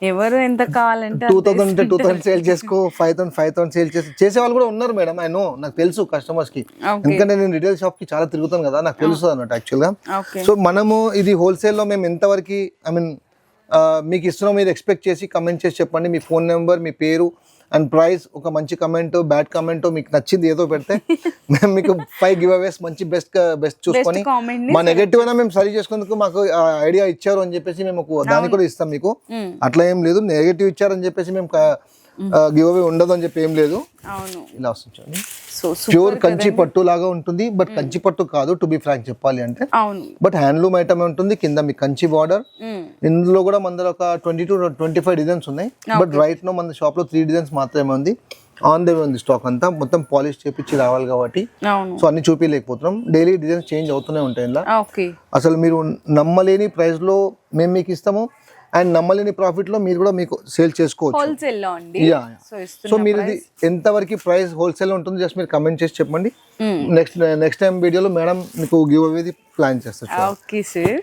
ఎవరు ఎంత కావాలంటే 2000 సేల్ చేసుకో, 5,000 సేల్ చేసే వాళ్ళు కూడా ఉన్నారు మేడం. ఐ నో, నాకు తెలుసు కస్టమర్స్ కి. ఎందుకంటే నేను రిటైల్ షాప్ కి చాలా తిరుగుతాను కదా, నాకు తెలుసు అన్నట్టు యాక్చువల్ గా. సో మనము ఇది హోల్సేల్ లో మేము ఎంతవరకు ఐ మీన్ మీకు ఇస్తున్నాం మీరు ఎక్స్పెక్ట్ చేసి కమెంట్ చేసి చెప్పండి. మీ ఫోన్ నెంబర్, మీ పేరు అండ్ ప్రైస్, ఒక మంచి కమెంట్, బ్యాడ్ కమెంట్, మీకు నచ్చింది ఏదో పెడితే మేము మీకు 5 గివ్ అవేస్ మంచి బెస్ట్ చూసుకొని మా నెగటివ్ అయినా మేము సరి చేసుకునేందుకు మాకు ఐడియా ఇచ్చారు అని చెప్పేసి మేము దాన్ని కూడా ఇస్తాం మీకు. అట్లా ఏం లేదు. నెగటివ్ ఇచ్చారని చెప్పేసి మేము గివ్ అవే ఉండదు అని చెప్పి ఏం లేదు. ఇలా వస్తుంది. ప్యూర్ కంచి పట్టు లాగా ఉంటుంది. బట్ కంచి పట్టు కాదు టు బి ఫ్రాంక్ చెప్పాలి అంటే. బట్ హ్యాండ్లూమ్ ఐటమ్ ఉంటుంది. కింద మీ కంచి బార్డర్. ఇందులో కూడా మన దగ్గర ఒక 20 to 25 డిజైన్స్ ఉన్నాయి. బట్ రైట్ నో మన షాప్ లో 3 డిజైన్స్ మాత్రమే ఉంది. ఆన్ దే ఉంది స్టాక్ అంతా. మొత్తం పాలిష్ చేపించి రావాలి కాబట్టి సో అన్ని చూపించలేకపోతున్నాం. డైలీ డిజైన్స్ చేంజ్ అవుతూనే ఉంటాయి ఇలా. అసలు మీరు నమ్మలేని ప్రైస్ లో మేము మీకు ఇస్తాము. అండ్ నమ్మలేని ప్రాఫిట్ లో మీరు కూడా మీకు సేల్ చేసుకోవచ్చు హోల్సేల్ లో అండి. సో మీరు ఇది ఎంత వరకు ప్రైస్ హోల్సేల్ లో ఉంటుంది జస్ట్ మీరు కమెంట్ చేసి చెప్పండి. నెక్స్ట్ టైం వీడియోలో మేడం మీకు గివ్ అవే ప్లాన్ చేస్తారు. Okay sir.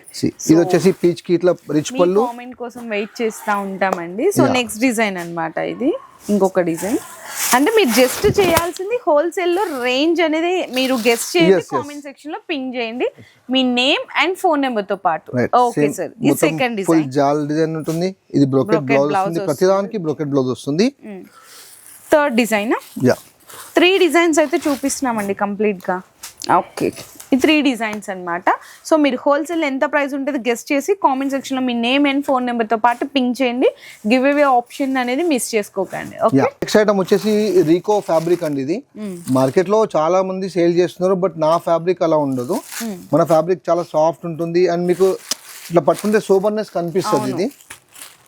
ఇది వచ్చేసి పీచ్ కి ఇట్లా రిచ్ పళ్ళు. కామెంట్ కోసం వెయిట్ చేస్తా ఉంటామండి. సో నెక్స్ట్ డిజైన్ అన్నమాట ఇది. ఇంకొక డిజైన్ అంటే మీరు జస్ట్ చేయాల్సింది హోల్సేల్ లో రేంజ్ అనేది మీరు గెస్ట్ చేయండి. కామెంట్ సెక్షన్ లో పింగ్ చేయండి మీ నేమ్ అండ్ ఫోన్ నెంబర్ తో పాటు. Okay sir. ఈ సెకండ్ డిజైన్ ఫుల్ జాల్ డిజైన్ ఉంటుంది. ఇది బ్రోకెట్ బ్లౌజ్ వస్తుంది. ప్రతిదానికి బ్రోకెట్ బ్లౌజ్ వస్తుంది. Third design. 3 డిజైన్స్ అయితే చూపిస్తున్నామండి కంప్లీట్ గా. ఓకే, ఈ 3 డిజైన్స్ అన్నమాట. సో మీరు హోల్సేల్ ఎంత ప్రైస్ ఉంటుంది గెస్ట్ చేసి కామెంట్ సెక్షన్ లో మీ నేమ్ అండ్ ఫోన్ నెంబర్ తో పాటు పింక్ చేయండి. గివ్ అవే ఆప్షన్ అనేది మిస్ చేసుకోకండి. నెక్స్ట్ ఐటమ్ వచ్చేసి రీకో ఫ్యాబ్రిక్ అండి. ఇది మార్కెట్ లో చాలా మంది సేల్ చేస్తున్నారు. బట్ నా ఫ్యాబ్రిక్ అలా ఉండదు. మన ఫ్యాబ్రిక్ చాలా సాఫ్ట్ ఉంటుంది. అండ్ మీకు ఇట్లా పట్టుకుంటే సూపర్నెస్ కనిపిస్తుంది ఇది.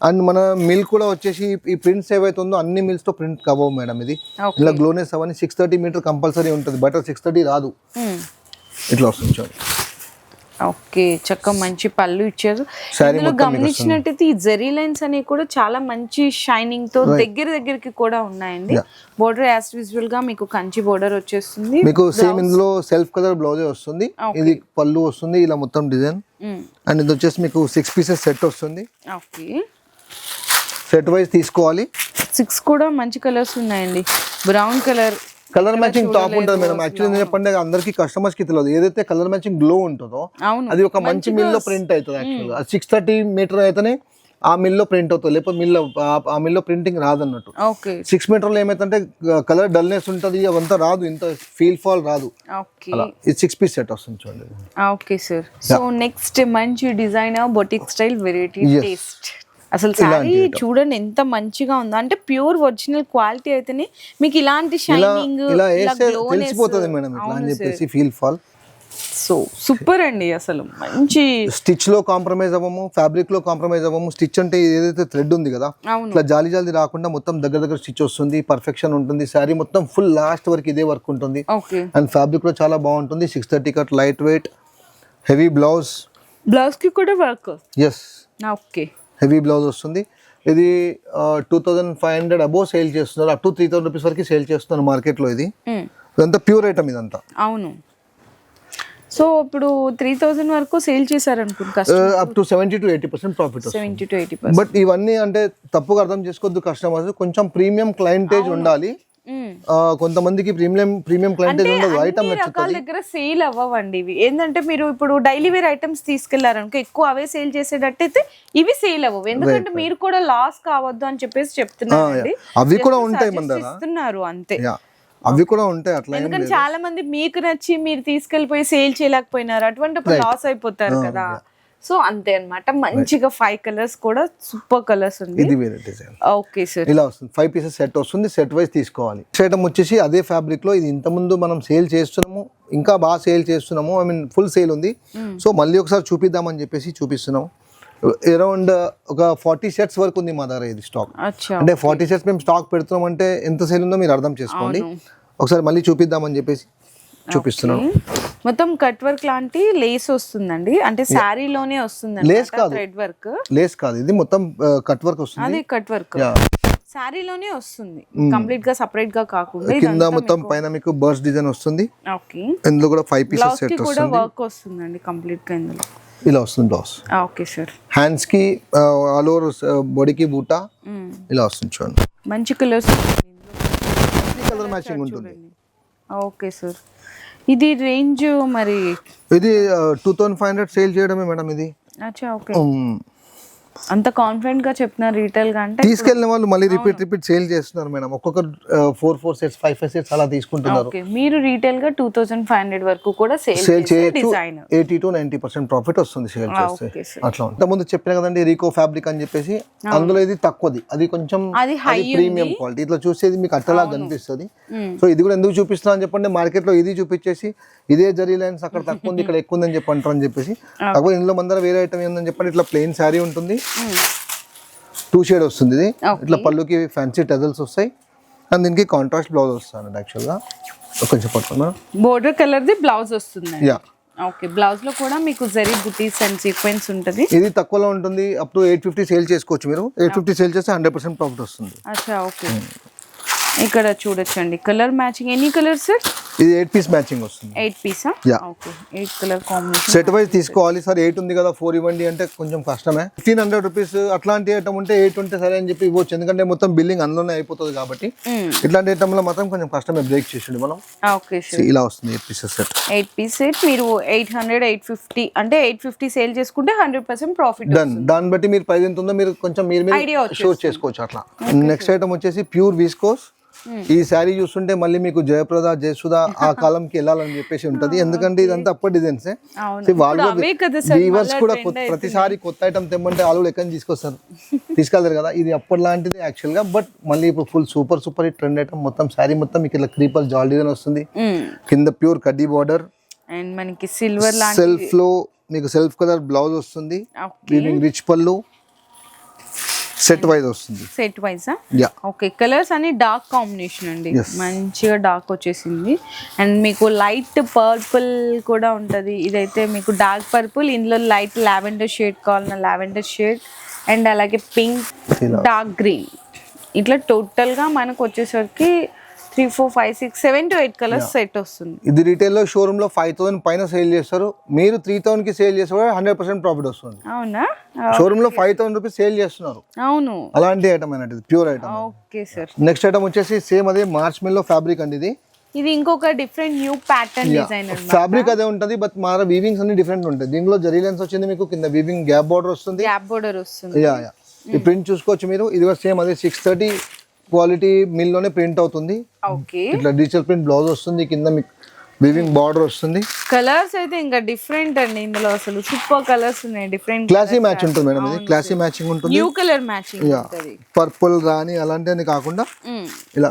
అండ్ మన మిల్ కూడా వచ్చేసి ఈ ప్రింట్స్ ఏవైతే ఉందో అన్ని మిల్స్ తో ప్రింట్ కవ్వవు మేడం. ఇది ఇలా గ్లోనెస్ అవన్నీ 630 మీటర్ కంపల్సరీ ఉంటుంది. బట్ 630 రాదు. ఇట్లా వస్తుంది చూడండి. ఓకే, చక్కగా మంచి పళ్ళు ఇచ్చారు. ఇందులో గమనించినట్టయితే ఈ జెరీ లైన్స్ అనేవి కూడా చాలా మంచి షైనింగ్ తో దగ్గరికి కూడా ఉన్నాయండి. బోర్డర్ యాజ్ యూజువల్ గా మీకు కంచి బోర్డర్ వచ్చేస్తుంది. మీకు సేమ్ ఇందులో సెల్ఫ్ కలర్ బ్లౌజే వస్తుంది. ఇది పళ్ళు వస్తుంది ఇలా మొత్తం డిజైన్. అండ్ ఇది వచ్చేసి మీకు 6 పీసెస్ సెట్ వస్తుంది. ఓకే, సెట్ వైజ్ తీసుకోవాలి. 6 కూడా మంచి కలర్స్ ఉన్నాయండి. బ్రౌన్ కలర్ మ్యాచింగ్ టాప్ ఉంటుంది మేడం. యాక్చువల్లీ చెప్పండి అందరికి కస్టమర్స్ కి తెలియదు. ఏదైతే కలర్ మ్యాచింగ్ గ్లో ఉంటుందో అది ఒక మంచి మిల్ లో ప్రింట్ అవుతుంది. యాక్చువల్గా 630 మీటర్ అయితేనే ఆ మిల్ లో ప్రింట్ అవుతుంది. లేకపోతే ఆ మిల్ లో ప్రింటింగ్ రాదన్నట్టు. 6 మీటర్లో ఏమైతుంటే కలర్ డల్నెస్ ఉంటుంది, అవంతా రాదు, ఇంత ఫీల్ ఫాల్ రాదు. ఇది 6 పీస్ సెట్ వస్తుంది చూడండి. Okay sir. సో నెక్స్ట్ మంచి designer boutique style variety taste. అసలు సారీ చూడండి ఎంత మంచిగా ఉందో. అంటే ప్యూర్ ఒరిజినల్ క్వాలిటీ అయితేనే మీకు ఇలాంటి షైనింగ్ ఇలా తెలిసిపోతుంది మేడం. ఇట్లా అని చెప్పేసి ఫీల్ ఫాల్ సో సూపర్ అండి, అసలు మంచి స్టిచ్ లో కాంప్రమైజ్ అవ్వము, ఫ్యాబ్రిక్ లో కాంప్రమైజ్ అవ్వము. స్టిచ్ అంటే ఏదైతే థ్రెడ్ ఉంది కదా, అవును. ఇట్లా జాలి జాలి రాకుండా మొత్తం దగ్గర స్టిచ్ వస్తుంది, పర్ఫెక్షన్ ఉంటుంది. శారీ మొత్తం ఫుల్ లాస్ట్ వరకు ఇదే వర్క్ ఉంటుంది. ఓకే. అండ్ ఫ్యాబ్రిక్ లో చాలా బాగుంటుంది. 630 cut, light weight, heavy blouse. Blouse కి కూడా work. Yes, okay. Heavy blouse వస్తుంది. ఇది 2500 అబోవ్ సేల్ చేస్తున్నారు, అప్ టు 3000 రూపీస్ వరకు సేల్ చేస్తున్నారు మార్కెట్లో. ఇది ఇదంతా ప్యూర్ ఐటమ్ ఇదంతా. అవును. సో ఇప్పుడు 3000 వరకు సేల్ చేశారనుకుంటా, up to 70 to 80% profit. 70 to 80%. But ఇవన్నీ అంటే తప్పుగా అర్థం చేసుకోవద్దు కస్టమర్స్, కొంచెం ప్రీమియం క్లయింటేజ్ ఉండాలి. కొంతమందికి ప్రీమియం క్లయింటేజ్ ఉండదు. ఐటమ్ రకాల దగ్గర సేల్ అవ్వండి ఇవి. ఏంటంటే మీరు ఇప్పుడు డైలీ వేర్ ఐటమ్స్ తీసుకెళ్లారనుకో, ఎక్కువ అవే సేల్ చేసేటట్టయితే ఇవి సేల్ అవ్వవు. ఎందుకంటే మీరు కూడా లాస్ కావద్దు అని చెప్పేసి చెప్తున్నారు. అవి కూడా ఉంటాయి మన దగ్గర, ఇస్తున్నారు అంతే. అవి కూడా ఉంటాయి అట్లా. ఎందుకంటే చాలా మంది మీకు నచ్చి మీరు తీసుకెళ్లిపోయి సేల్ చేయలేకపోయినారు, అటువంటి లాస్ అయిపోతారు కదా. సో అంతే అన్నమాట. మంచిగా 5 కలర్స్ కూడా సూపర్ కలర్స్ ఉంది. ఇది వేరే డిజైన్. Okay sir. ఇలా వస్తుంది. 5 పీసెస్ సెట్ వస్తుంది. సెట్ వైజ్ తీసుకోవాలి. ఐటమ్ వచ్చేసి అదే ఫ్యాబ్రిక్ లో, ఇది ఇంత ముందు మనం సేల్ చేస్తున్నాము, ఇంకా బాగా సేల్ చేస్తున్నాము. ఐ మీన్ ఫుల్ సేల్ ఉంది. సో మళ్ళీ ఒకసారి చూపిద్దామని చెప్పేసి చూపిస్తున్నాము. అరౌండ్ ఒక 40 సెట్స్ వరకు ఉంది మా దగ్గర ఇది స్టాక్. అంటే 40 సెట్స్ మేము స్టాక్ పెడుతున్నాం అంటే ఎంత సేల్ ఉందో మీరు అర్థం చేసుకోండి. ఒకసారి మళ్ళీ చూపిద్దామని చెప్పేసి చూపిస్తున్నాను. మొత్తం కట్ వర్క్ లాంటి లేస్ వస్తుందండి, అంటే శారీలోనే వస్తుంది. లేస్ కాదు, థ్రెడ్ వర్క్. లేస్ కాదు, ఇది మొత్తం కట్ వర్క్ వస్తుంది. అది కట్ వర్క్ శారీలోనే వస్తుంది, కంప్లీట్ గా సెపరేట్ గా కాకుండా. కింద మొత్తం పైన మీకు బర్డ్స్ డిజైన్ వస్తుంది. ఓకే. ఇందులో కూడా 5 పీసెస్ సెట్ వస్తుంది. కూడా వర్క్ వస్తుందండి కంప్లీట్ గా ఇందులో. ఇలా వస్తుంది బ్లౌజ్. Okay sir. హ్యాండ్స్ కి ఆల్ ఓవర్ బాడీకి బూటా ఇలా వస్తుంది చూడండి. మంచి కలర్స్, కలర్ మ్యాచింగ్ ఉంటుంది. Okay sir. ఇది రేంజ్ మరి ఇది 2500 సేల్ చేయడమే మేడం ఇది. అచ్చా, ఓకే. అంత కాన్ఫిడెంట్ గా చెప్తున్నారు రీటైల్ గా. అంటే తీసుకెళ్ళిన వాళ్ళు మళ్ళీ రిపీట్ సేల్ చేస్తున్నారు మేడం. ఒక్కొక్క 4 సెట్స్ 5 సెట్స్ అలా తీసుకుంటున్నారు. ఓకే. మీరు రీటైల్ గా 2500 వరకు కూడా సేల్ చేయొచ్చు. డిజైన్ 80 to 90% ప్రాఫిట్ వస్తుంది సేల్ చేస్తే. అట్లా ఇంత ముందు చెప్పిన కదండి రీకో ఫ్యాబ్రిక్ అని చెప్పేసి, అందులో ఇది తక్కువది, అది కొంచెం ప్రీమియం క్వాలిటీ. ఇట్లా చూసేది మీకు అట్టలా కనిపిస్తుంది. సో ఇది కూడా ఎందుకు చూపిస్తున్నా అని చెప్పండి, మార్కెట్ లో ఇది చూపించేసి ఇదే జరీ లైన్స్ అక్కడ తక్కువ ఉంది ఇక్కడ ఎక్కువ ఉందని చెప్పి అంటారు అని చెప్పేసి. కాకపోతే ఇందులో మన వేరే ఐటమ్ ఏందని చెప్పండి, ఇట్లా ప్లెయిన్ శారీ ఉంటుంది, 2 షేడ్ వస్తుంది. ఇది ఇట్లా పళ్ళుకి ఫ్యాన్సీ టజల్స్ వస్తాయి అండ్ దీనికి కాంట్రాస్ట్ బ్లౌజ్ వస్తుంది. యాక్చువల్ గా కొంచెం పట్టుకున్నా బోర్డర్ కలర్ ది బ్లౌజ్ వస్తుంది. Yeah, okay. బ్లౌజ్ లో కూడా మీకు జరీ బుటీస్ అండ్ సీక్వెన్స్ ఉంటుంది. ఇది తక్కువలో ఉంటుంది, అప్ టు 850 సేల్ చేసుకోవచ్చు మీరు. 850 సేల్ చేస్తే 100% ప్రాఫిట్ వస్తుంది. అచ్చా, ఓకే. ఇక్కడ చూడొచ్చండి కలర్ మ్యాచింగ్. ఎన్ని కలర్స్? ఇది 8 పీస్ మ్యాచింగ్ వస్తుంది. 8 Pisa? Okay. 8 colour combination. Set wise తీసుకోవాలి సార్. 8 ఉంది కదా 4 ఇవ్వండి అంటే కొంచెం కష్టమే. 1500 రూపీస్ అట్లాంటి ఐటమ్ ఉంటే 8 ఉంటే సరే అని చెప్పి ఇవ్వచ్చు, ఎందుకంటే మొత్తం బిల్లింగ్ అందులోనే అయిపోతుంది కాబట్టి. ఇట్లాంటి ఐటమ్ లో మాత్రం కొంచెం కష్టమే బ్రేక్ చేసింది మనం. Okay sir. ఇలా వస్తుంది 8 పీసెస్ సెట్. 8 పీస్ సెట్ మీరు 800 850 అంటే 850 సేల్ చేసుకుంటే 100% ప్రాఫిట్. దాన్ని బట్టి మీరు ప్రైస్ ఎంత ఉందో మీరు కొంచెం మీరు షోర్ చేసుకోవచ్చు అట్లా. నెక్స్ట్ ఐటమ్ వచ్చేసి ప్యూర్ విస్కోస్. ఈ శారీ చూస్తుంటే మళ్ళీ మీకు జయప్రద జయసుధ ఆ కాలంకి వెళ్ళాలని చెప్పేసి ఉంటది, ఎందుకంటే ఇదంతా అప్పటి డిజైన్స్. వాళ్ళు వీవర్స్ కూడా ప్రతిసారి కొత్త ఐటమ్ తెమ్మంటే వాళ్ళు ఎక్కడి నుంచి తీసుకెళ్తారు కదా, ఇది అప్పటి లాంటిది యాక్చువల్ గా. బట్ మళ్ళీ ఇప్పుడు full super hit trend item. మొత్తం శారీ మొత్తం మీకు ఇట్లా క్రీపర్ జాల్ డిజైన్ వస్తుంది, కింద ప్యూర్ కడ్డీ బార్డర్ అండ్ మనకి సిల్వర్ సెల్ఫ్ లో మీకు సెల్ఫ్ కలర్ బ్లౌజ్ వస్తుంది, రిచ్ పళ్ళు. సెట్ వైజ్ వస్తుంది. Set wise. ఓకే. కలర్స్ అన్ని డార్క్ కాంబినేషన్ అండి, మంచిగా డార్క్ వచ్చేసింది. అండ్ మీకు లైట్ పర్పుల్ కూడా ఉంటది. ఇదైతే మీకు డార్క్ పర్పుల్, ఇందులో లైట్ లావెండర్ షేడ్ కావాలన్న లావెండర్ షేడ్, అండ్ అలాగే పింక్, డార్క్ గ్రీన్. ఇట్లా టోటల్ గా మనకు వచ్చేసరికి 3 4 5 6 7 to 8 కలర్స్ సెట్ వస్తుంది. ఇది రీటైల్ లో షోరూమ్ లో 5000 పైన సేల్ చేస్తారు, మీరు 3000 కి సేల్ చేస్తే 100% ప్రాఫిట్ వస్తుంది. అవునా? షోరూమ్ లో 5000 రూపీస్ సేల్ చేస్తున్నారు. అవును, అలాంటి ఐటమ్ అనేది pure item. Okay sir. Next item వచ్చేసి సేమ్ అదే మార్చ్ మెల్లో ఫ్యాబ్రిక్ అండి. ఇది ఇంకొక డిఫరెంట్ న్యూ ప్యాటర్న్ డిజైన్ అన్నమాట. ఫ్యాబ్రిక్ అదే ఉంటది, బట్ మన వీవింగ్స్ అన్ని డిఫరెంట్ ఉంటాయి. దీనిలో జరీ లైన్స్ వచ్చింది, మీకు కింద వీవింగ్ గ్యాప్ బార్డర్ వస్తుంది. గ్యాప్ బార్డర్ వస్తుంది. యా. ఈ ప్రింట్ చూసుకోవచ్చు మీరు. ఇది కూడా సేమ్ అదే 630 క్వాలిటీ మిల్ లోనే ప్రింట్ అవుతుంది. ఓకే. ఇట్లా డిజిటల్ ప్రింట్ బ్లౌజ్ వస్తుంది, కింద మీకు వీవింగ్ బార్డర్ వస్తుంది. కలర్స్ అయితే ఇంకా డిఫరెంట్ అండి, ఇందులో అసలు సూపర్ కలర్స్ ఉన్నాయి. డిఫరెంట్ క్లాసీ మ్యాచ్ ఉంటుంది మేడం. ఇది క్లాసీ మ్యాచింగ్ ఉంటుంది, న్యూ కలర్ మ్యాచింగ్ ఉంటుంది. పర్పుల్ రాని అలాంటివి కాకుండా ఇలా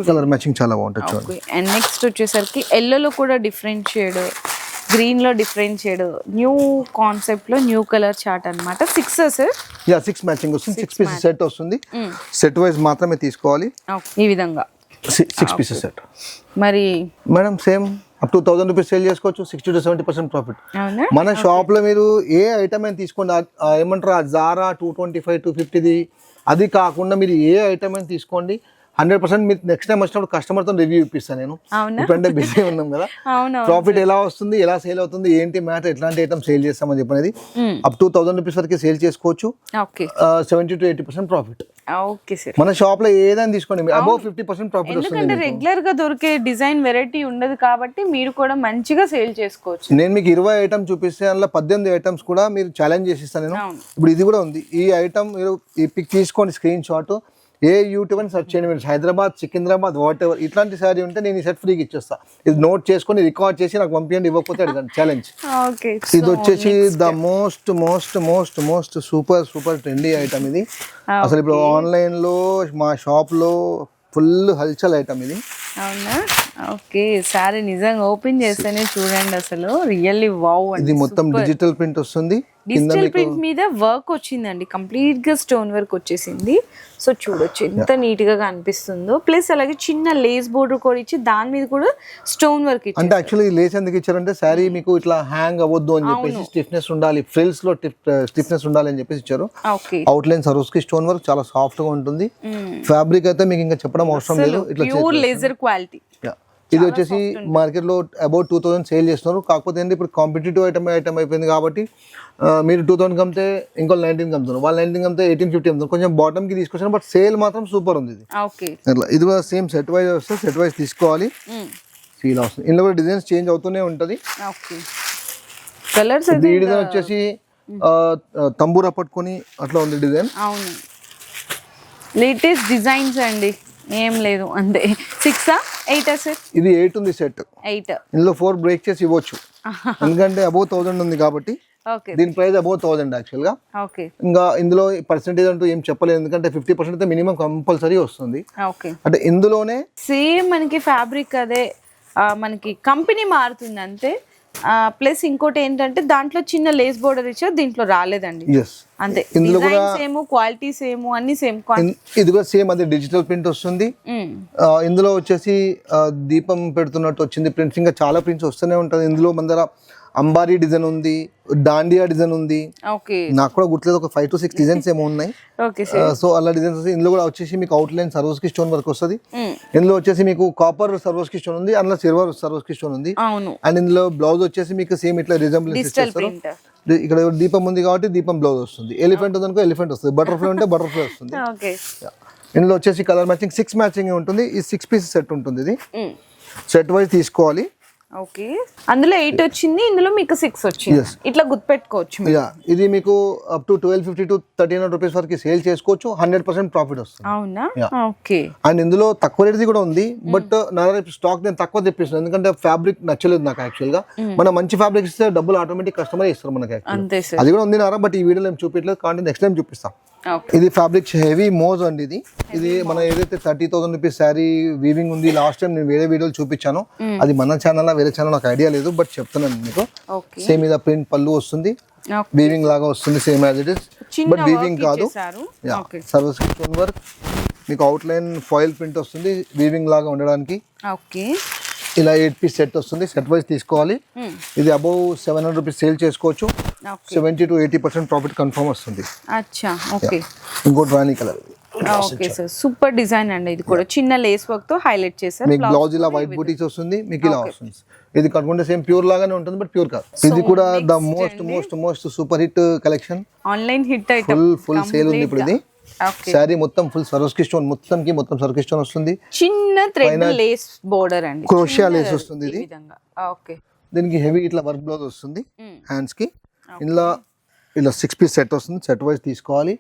కలర్ మ్యాచింగ్ చాలా బాగుంటుంది చూడండి. అండ్ నెక్స్ట్ వచ్చేసరికి ఎల్లో లో కూడా డిఫరెంట్ షేడ్ గ్రీన్ లో డిఫరెంట్ షేడ్, న్యూ కాన్సెప్ట్ లో న్యూ కలర్ చార్ట్ అన్నమాట. 6 సార్? యా 6 మ్యాచింగ్ వస్తుంది, 6 పీసెస్ సెట్ వస్తుంది. సెట్ వైజ్ మాత్రమే తీసుకోవాలి. ఈ విధంగా 6 పీసెస్ సెట్. మరి madam same up to 1000 rupees sale చేసుకోవచ్చు, 60 to 70% ప్రాఫిట్. మన షాప్ లో మీరు ఏ ఐటమ్ అయినా తీసుకోండి, ఏమంటారు ఆ జారా 225 250ది అది కాకుండా మీరు ఏ ఐటమ్ అయినా తీసుకోండి, 100% మీరు నెక్స్ట్ టైం వచ్చినప్పుడు కస్టమర్ తో రివ్యూ ఇప్పిస్తాను నేను. ఇప్పుడంటే బిజీ ఉన్నాం కదా, ప్రాఫిట్ ఎలా వస్తుంది, ఎలా సేల్ అవుతుంది, ఏంటి మ్యాటర్, ఎట్లాంటి ఐటమ్ సేల్ చేస్తామని చెప్పనేది అప్ టు 1000 రూపీస్ వరకు సేల్ చేసుకోవచ్చు, 70 to 80% ప్రాఫిట్. మన షాప్ లో ఏదైనా తీసుకోండి అబౌవ్ 50% ప్రాఫిట్ వస్తుంది. ఎందుకంటే రెగ్యులర్ గా దొరికే డిజైన్ వెరైటీ ఉండదు కాబట్టి మీరు కూడా మంచిగా సేల్ చేసుకోవచ్చు. నేను మీకు 20 ఐటమ్ చూపిస్తే అందులో 18 ఐటమ్స్ కూడా మీరు ఛాలెంజ్ చేసిస్తాను నేను. ఇప్పుడు ఇది కూడా ఉంది, ఈ ఐటమ్ మీరు ఈ పిక్ తీసుకోండి స్క్రీన్ షాట్, ఏ యూట్యూబ్ అని సెర్చ్ చేయండి మీరు, హైదరాబాద్ సికింద్రాబాద్ వాట్ ఎవర్ ఇట్లాంటి శారీ ఉంటే నేను ఈ సెట్ ఫ్రీకి ఇచ్చేస్తా. ఇది నోట్ చేసుకొని రికార్డ్ చేసి నాకు పంపించండి, ఇవ్వకపోతే అడగండి ఛాలెంజ్. ఇది వచ్చేసి the most most most most super super trendy item ఇది. అసలు ఇప్పుడు ఆన్లైన్ లో మా షాప్ లో ఫుల్ హల్చల్ ఐటమ్ ఇది. అవునా? ఓకే, సారీ నిజంగా ఓపెన్ చేస్తేనే చూడండి అసలు రియల్లీ వావ్. ఇది మొత్తం డిజిటల్ ప్రింట్ వస్తుంది, డిజిటల్ ప్రింట్ మీద వర్క్ వచ్చిందండి, కంప్లీట్ గా స్టోన్ వర్క్ వచ్చేసింది. సో చూడొచ్చు ఎంత నీట్ గా కనిపిస్తుందో. ప్లస్ అలాగే చిన్న లేస్ బోర్డర్ కూడా ఇచ్చి దాని మీద కూడా స్టోన్ వర్క్ ఇచ్చి. అంటే యాక్చువల్లీ లేస్ ఎందుకు ఇచ్చారంటే శారీ మీకు ఇట్లా హ్యాంగ్ అవ్వద్దు అని చెప్పేసి, స్టిఫ్నెస్ ఉండాలి, ఫ్రిల్స్ లో స్టిఫ్నెస్ ఉండాలి అని చెప్పేసి ఇచ్చారు. అవుట్ లైన్ సరోస్కి స్టోన్ వర్క్ చాలా సాఫ్ట్ గా ఉంటుంది. ఫ్యాబ్రిక్ అయితే మీకు ఇంకా చెప్పడం అవసరం లేదు, ఇట్లా ప్యూర్ లేజర్ క్వాలిటీ. ఇది వచ్చేసి మార్కెట్ లో అబౌట్ 2000 సేల్ చేస్తున్నారు. కాకపోతే ఏంటి ఇప్పుడు కాంపిటేటివ్ ఐటమ్ అయిపోయింది కాబట్టి మీరు 2000 కమ్మితే ఇంకో 19 కమ్ముతున్నారు, వాళ్ళు 19 కమ్మితే 1850 అమ్ముతున్నారు. కొంచెం బాటమ్ కి తీసుకొచ్చాను, బట్ సేల్ మాత్రం సూపర్ ఉంది ఇది. అట్లా ఇది కూడా సేమ్ సెట్ వైజ్ వస్తే సెట్ వైజ్ తీసుకోవాలి, ఫీల్ వస్తుంది. ఇందులో కూడా డిజైన్స్ చేంజ్ అవుతూనే ఉంటది. కలర్స్ ఈ డిజైన్ వచ్చేసి తంబూరా పట్టుకొని అట్లా ఉంది డిజైన్. అవును, లేటెస్ట్ డిజైన్స్ అండి, ఏం లేదు అంతే. 6 8 సార్? ఇది 8 ఉంది సెట్. 8 ఇందులో 4 బ్రేక్ చేసి ఇవ్వచ్చు, ఎందుకంటే అబౌవ్ 1000 ఉంది కాబట్టి. దీని ప్రైస్ అబౌవ్ 1000 యాక్చువల్ గా. ఇంకా ఇందులో పర్సెంటేజ్ అంటూ ఏం చెప్పలేదు, ఎందుకంటే 50% అయితే మినిమం కంపల్సరీ వస్తుంది. అంటే ఇందులోనే సేమ్ మనకి ఫ్యాబ్రిక్ అదే, మనకి కంపెనీ మారుతుంది అంతే. ప్లస్ ఇంకోటి ఏంటంటే దాంట్లో చిన్న లేస్ బోర్డర్ ఇచ్చారు, దీంట్లో రాలేదండి అంతే. ఇందులో కూడా సేమ్, క్వాలిటీ సేమ్, అన్ని సేమ్. ఇది కూడా సేమ్, అదే డిజిటల్ ప్రింట్ వస్తుంది. ఇందులో వచ్చేసి దీపం పెడుతున్నట్టు వచ్చింది ప్రింట్స్, ఇంకా చాలా ప్రింట్స్ వస్తూనే ఉంటుంది. ఇందులో మన దగ్గర అంబారీ డిజైన్ ఉంది, దాండియా డిజైన్ ఉంది, నాకు కూడా గుర్తులేదు, ఒక 5 to 6 డిజైన్స్ ఏమో ఉన్నాయి. సో అలా డిజైన్స్ వస్తాయి. ఇందులో కూడా వచ్చేసి మీకు అవుట్ లైన్ సర్వస్ కి స్టోన్ వర్క్ వస్తుంది. ఇందులో వచ్చేసి మీకు కాపర్ సర్వస్ కి స్టోన్ ఉంది, అందులో సిల్వర్ సర్వస్ కి స్టోన్ ఉంది. అండ్ ఇందులో బ్లౌజ్ వచ్చేసి మీకు సేమ్ ఇట్లా రిజంబ్లెన్స్ ఇస్తారు. ఇక్కడ దీపం ఉంది కాబట్టి దీపం బ్లౌజ్ వస్తుంది, ఎలిఫెంట్ ఉంది అనుకో ఎలిఫెంట్ వస్తుంది, బటర్ఫ్లై ఉంటే బటర్ఫ్లై వస్తుంది. ఇందులో వచ్చేసి కలర్ మ్యాచింగ్ 6 మ్యాచింగ్ ఉంటుంది. ఈ 6 పీస్ సెట్ ఉంటుంది, ఇది సెట్ వైజ్ తీసుకోవాలి. ఓకే, అందులో 8 వచ్చింది, ఇందులో మీకు 6 వచ్చింది, ఇట్లా గుర్తుపెట్టుకోవచ్చు. ఇది మీకు అప్ టు 1250 to 1300 రూపీస్ వరకు సేల్ చేసుకోవచ్చు, 100% ప్రాఫిట్ వస్తుంది. అవునా? ఓకే. అండ్ ఇందులో తక్కువ రేట్ కూడా ఉంది, బట్ నా స్టాక్ నేను తక్కువ తెప్పిస్తాను, ఎందుకంటే ఫ్యాబ్రిక్ నచ్చలేదు నాకు యాక్చువల్ గా. మనం మంచి ఫ్యాబ్రిక్ ఇస్తే డబ్బులు ఆటోమేటిక్ కస్టమర్ ఇస్తారు మనకి, అది కూడా ఉంది నారా, బట్ ఈ వీడియోలో ఏం చూపించలేదు కాబట్టి నెక్స్ట్ టైం చూపిస్తాం. ఇది ఫ్యాబ్రిక్ హెవీ మోజ్ అండి. ఇది మన ఏదైతే 30,000 రూపీస్ శారీ వీవింగ్ ఉంది, లాస్ట్ టైం నేను వేరే వీడియోలు చూపించాను, అది మన ఛానల్ వేరే ఛానల్ నాకు ఐడియా లేదు, బట్ చెప్తున్నాను మీకు. సేమ్ మీద ప్రింట్ పళ్ళు వస్తుంది, వీవింగ్ లాగా వస్తుంది, same as it is, but weaving కాదు. సర్వస్ స్టోన్ వర్క్, మీకు అవుట్ లైన్ ఫాయిల్ ప్రింట్ వస్తుంది వీవింగ్ లాగా ఉండడానికి. ఇలా 8 పీస్ సెట్ వస్తుంది, సెట్ వైజ్ తీసుకోవాలి. ఇది అబౌవ్ 700 రూపీస్ సేల్ చేసుకోవచ్చు, 70 to 80% ప్రాఫిట్ కన్ఫర్మ్ వస్తుంది. ఇంకోటి రాణి కలర్, సూపర్ డిజైన్ అండి. ఇది కూడా చిన్న లేస్ వర్క్ తో హైలైట్ చేశారు. మీకు బ్లౌజ్ ఇలా వైట్ బూటీస్ వస్తుంది, మీకు ఇలా వస్తుంది. ఇది కట్టుకుంటే సేమ్ ప్యూర్ లాగానే ఉంటుంది, బట్ ప్యూర్ కాదు. ఇది కూడా the most most most super hit collection, online hit item, full sale ఉంది ఇప్పుడు. ఇది శారీ మొత్తం ఫుల్ సరోస్కి స్టోన్, మొత్తం సరోస్కి స్టోన్ వస్తుంది, చిన్న థ్రెడ్ లేస్ బోర్డర్ అండి, క్రోషియా లేస్ వస్తుంది. ఇది దీనికి హెవీ ఇట్లా వర్క్ బ్లౌజ్ వస్తుంది హ్యాండ్స్ కి. ఇలా 6 పీస్ సెట్ వస్తుంది, సెట్ వైజ్ తీసుకోవాలి.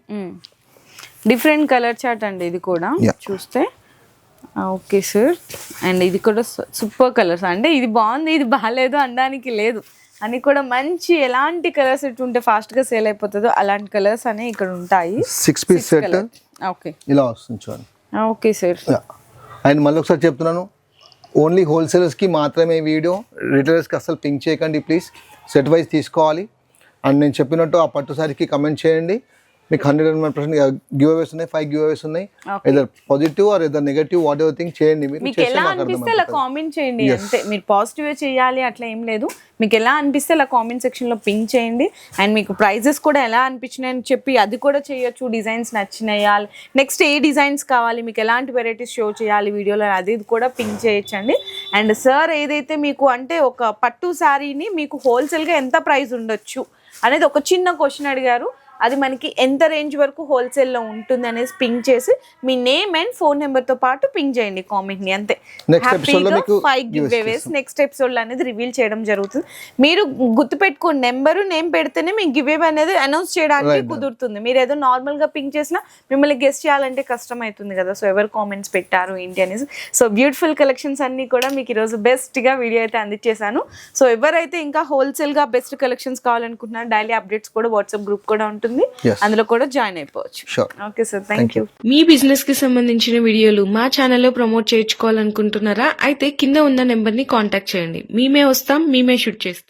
డిఫరెంట్ కలర్ చార్ట్ అండి ఇది కూడా చూస్తే. ఓకే సార్, అండ్ ఇది కూడా సూపర్ కలర్స్, అంటే ఇది బాగుంది ఇది బాగాలేదు అనడానికి లేదు, అని కూడా మంచి ఎలాంటి కలర్స్ ఉంటే ఫాస్ట్ గా సేల్ అయిపోతుందో అలాంటి కలర్స్ అనే ఇక్కడ ఉంటాయి. 6 పీస్ సెట్ ఇలా వస్తుంది చూడండి. ఓకే సార్, అండ్ మళ్ళీ ఒకసారి చెప్తున్నాను, ఓన్లీ హోల్సేలర్స్కి మాత్రమే వీడియో, రిటైలర్స్కి అసలు పింక్ చేయకండి ప్లీజ్. సెట్ వైజ్ తీసుకోవాలి. అండ్ నేను చెప్పినట్టు ఆ పట్టు సారీకి కమెంట్ చేయండి. మీకు 101% గివ్ అవేస్ ఉన్నాయి, 5 గివ్ అవేస్ ఉన్నాయి. Either positive or either negative what ever thing చేయండి. మీరు మీకు ఎలా అనిపిస్తే అలా కామెంట్ చేయండి అంతే. మీరు పాజిటివ్ చేయాలి అట్లా ఏం లేదు. మీకు ఎలా అనిపిస్తే అలా కామెంట్ సెక్షన్ లో పింక్ చేయండి. అండ్ మీకు ప్రైజెస్ కూడా ఎలా అనిపించినాయి అని చెప్పి అది కూడా చేయొచ్చు. డిజైన్స్ నచ్చినాయా, నెక్స్ట్ ఏ డిజైన్స్ కావాలి, మీకు ఎలాంటి వెరైటీస్ షో చేయాలి వీడియోలో, అది కూడా పింక్ చేయొచ్చండి. అండ్ సార్ ఏదైతే మీకు అంటే ఒక పట్టు శారీని మీకు హోల్సేల్గా ఎంత ప్రైస్ ఉండొచ్చు అనేది ఒక చిన్న క్వశ్చన్ అడిగారు. అది మనకి ఎంత రేంజ్ వరకు హోల్సేల్లో ఉంటుంది అనేది పింక్ చేసి మీ నేమ్ అండ్ ఫోన్ నెంబర్తో పాటు పింక్ చేయండి కామెంట్ని అంతే. హ్యాపీగా 5 గివ్ అవేస్ నెక్స్ట్ ఎపిసోడ్లో అనేది రివీల్ చేయడం జరుగుతుంది. మీరు గుర్తుపెట్టుకోండి, నెంబరు నేమ్ పెడితేనే మీకు గివ్ అవే అనేది అనౌన్స్ చేయడానికి కుదురుతుంది. మీరు ఏదో నార్మల్గా పింక్ చేసినా మిమ్మల్ని గెస్ట్ చేయాలంటే కష్టం అవుతుంది కదా. సో ఎవరు కామెంట్స్ పెట్టారు ఏంటి అనేసి. సో బ్యూటిఫుల్ కలెక్షన్స్ అన్నీ కూడా మీకు ఈరోజు బెస్ట్గా వీడియో అయితే అందించేశాను. సో ఎవరైతే ఇంకా హోల్సేల్గా బెస్ట్ కలెక్షన్స్ కావాలనుకుంటున్నారో డైలీ అప్డేట్స్ కూడా వాట్సాప్ గ్రూప్ కూడా ఉంటుంది, అందులో కూడా జాయిన్ అయిపోవచ్చు. Okay sir, thank you. Me business కి సంబంధించిన వీడియోలు మా ఛానల్లో ప్రమోట్ చేయించుకోవాలనుకుంటున్నారా? అయితే కింద ఉన్న నెంబర్ ని కాంటాక్ట్ చేయండి. మేమే వస్తాం, మేమే షూట్ చేస్తాం.